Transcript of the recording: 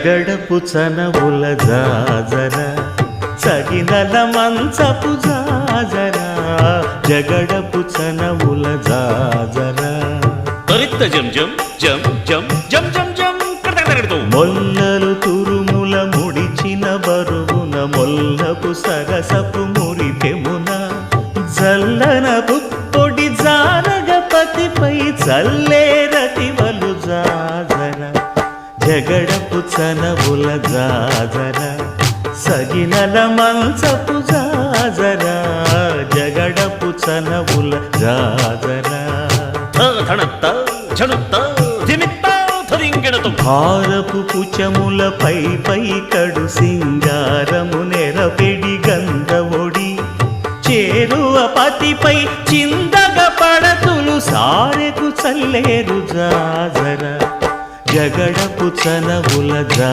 జగడపు చనవుల జాజర సగినల మంచపు జాజర జగడపు చనవుల జాజర తరిత్త జం జం జం జం జం జం జం కడకడకడతో మొల్లలు తురుముల ముడిచిన బరువున మొల్లపు సరసపు మురిపెమున జల్లన పుప్పొడి జానగపతిపై చల్లేరతివలు జాజర జగడపు చనవుల జాజర సగినల మంచపు జాజర జగడపు చనవుల జాజర ధనత్త ఝణుత్త ధిమిత్త ధరింగిణతో భారపు పుచముల పై పై కడు సింగారము నెరపెడి గంధవొడి చేరువ పతిపై చిందగ పడతులు సారెకు చల్లేరు జాజర జగడపు చనవుల